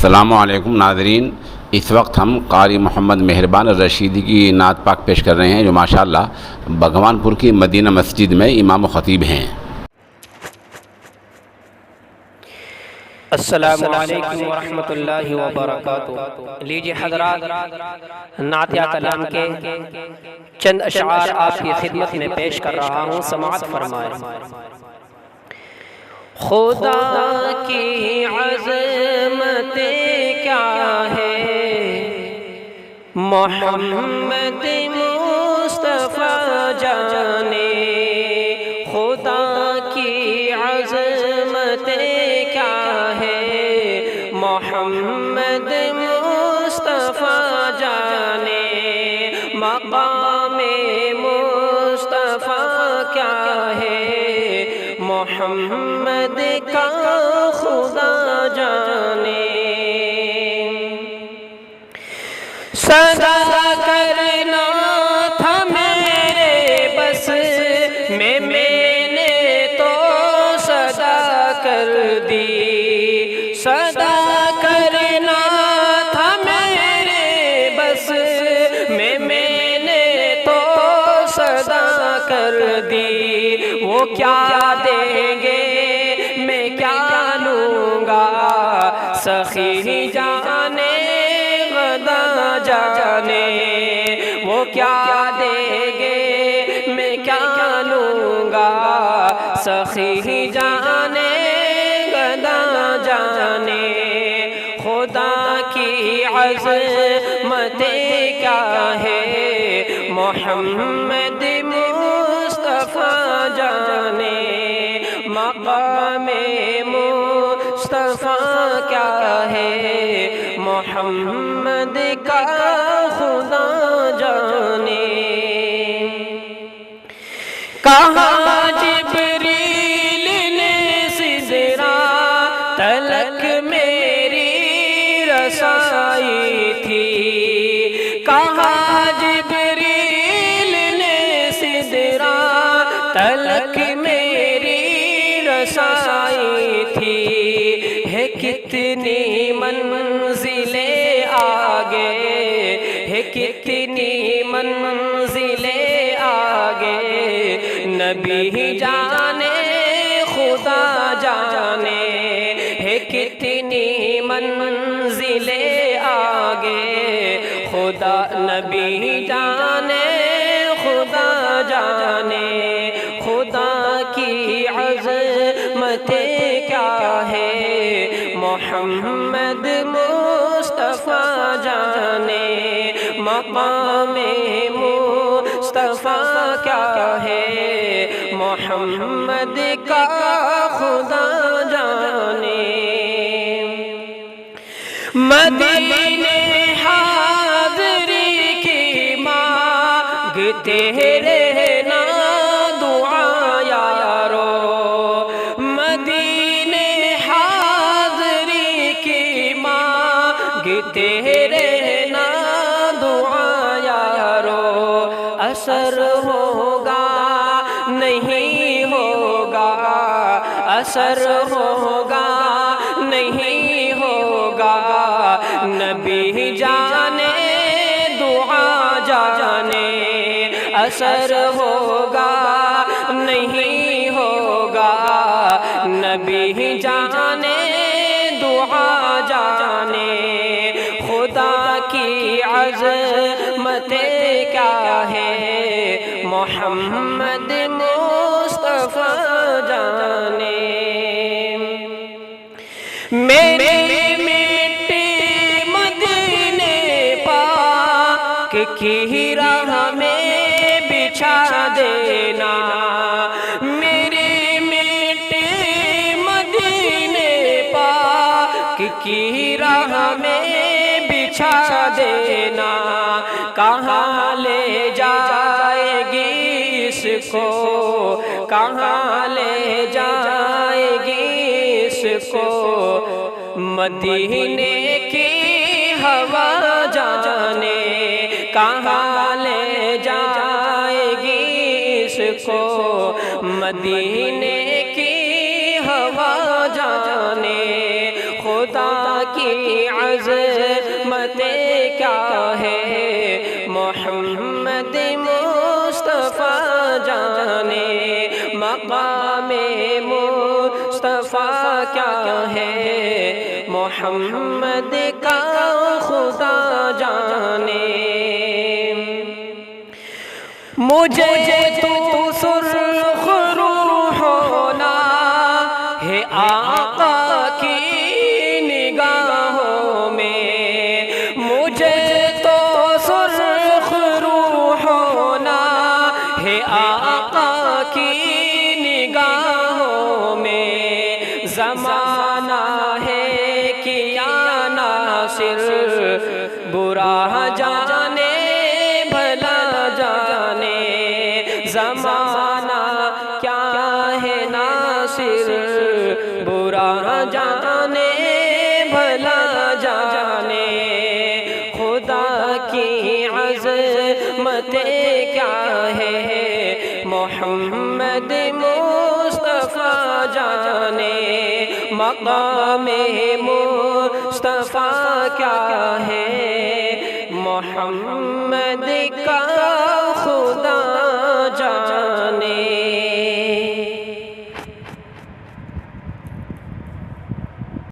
السلام علیکم ناظرین، اس وقت ہم قاری محمد مہربان الرشیدی کی نعت پاک پیش کر رہے ہیں، جو ماشاءاللہ بھگوان پور کی مدینہ مسجد میں امام و خطیب ہیں۔ السلام علیکم ورحمۃ اللہ وبرکاتہ۔ لیجیے حضرات، نعتیہ کلام کے چند اشعار آپ کی خدمت میں پیش کر رہا ہوں، سماعت فرمائیں۔ خدا کی عظمت کیا ہے، محمد مصطفیٰ جانے۔ خدا کی عظمت کیا ہے، محمد مصطفیٰ جانے۔ مقام مصطفیٰ کیا ہے، محمد کا خدا جانے۔ صدا کرنا تھا میرے بس میں نے تو صدا کر دی۔ صدا کرنا تھا میرے بس میں نے تو صدا کر دی۔ وہ کیا دیں گے میں کیا لوں گا، سخی جانے غدا جانے۔ وہ کیا دیں گے میں کیا لوں گا، سخی جانے غدا جانے۔ خدا کی عظمت کیا ہے، محمد مصطفیٰ جانے۔ مقام مصطفیٰ کیا ہے، محمد کا خدا جانے۔ کہاں جبریل نے سدرہ تلک میری رسائی تھی۔ کہاں جبریل نے سدرہ تلک میری رسائی تھی۔ ہے کتنی منزلیں آگے، ہے کتنی منزلیں آگے، نبی جانے خدا جانے۔ ہے کتنی منزلیں آگے، خدا نبی جانے خدا جانے۔ خدا کی عظمت کیا ہے، محمد مصطفیٰ جانے۔ مقام مصطفیٰ کیا ہے، محمد کا خدا جانے۔ مدینے حاضری کی مانگتے رہنا دعا یارو۔ مدینے حاضری کی مانگتے رہنا دعا یارو۔ اثر ہوگا نہیں ہوگا، اثر ہوگا نہیں ہوگا، نبی جانے دعا جانے۔ اثر ہوگا نہیں ہوگا، نبی جانے دعا جانے۔ خدا کی عظمت کیا ہے، محمد مصطفیٰ جانے۔ میری مٹی مدینے پاک کی راہ میں بچھا دینا۔ میری مٹی مدینے پاک کی راہ میں بچھا دینا۔ کہاں لے جائے گی اس کو، کہاں لے جائے گی اس کو، مدینے کی ہوا جانے۔ کہاں لے جائے گی اس کو، مدینے کی ہوا جانے۔ خدا کی عظمت کیا ہے محمد مصطفیٰ جانے مقام مصطفیٰ کیا ہے محمد کا خدا جانے مجھے تو سرخ روح ہونا ہے آقا کی نگاہوں میں مجھے تو سرخ روح ہونا ہے آقا کی نگاہوں میں زمانہ ہے کیا ناصر برا جانے بھلا جانے زمانہ کیا ہے ناصر برا جانے بھلا جانے خدا کی عظمت کیا ہے محمد مصطفیٰ جانے مقام مصطفیٰ کیا ہے محمد کا